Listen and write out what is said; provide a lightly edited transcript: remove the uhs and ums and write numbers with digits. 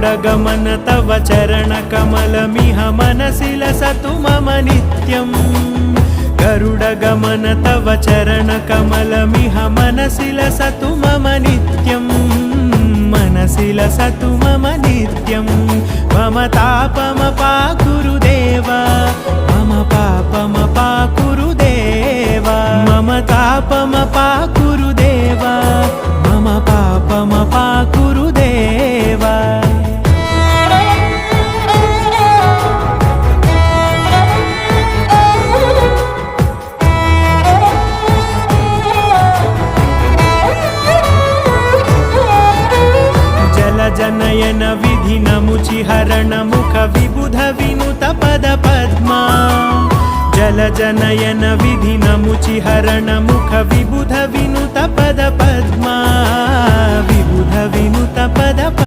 गरुडगमन तव चरणकमलमिह मनसि लसतु मम नित्यम् गरुडगमन तव चरणकमलमिह मनसि लसतु मम नित्यम् मनसि लसतु मम नित्यम् मम तापमपाकुरुदेव मम पापमपाकुरुदेव मम तापमपाकुरुदेव मम पापमपाकुरुदेव जनयन विधिनमुचिहरण मुख विबुध विनुत पद पद्मा जल जनयन विधिनमुचिहरण मुख विबुध विनुत पद पद्मा विबुध विनुत पद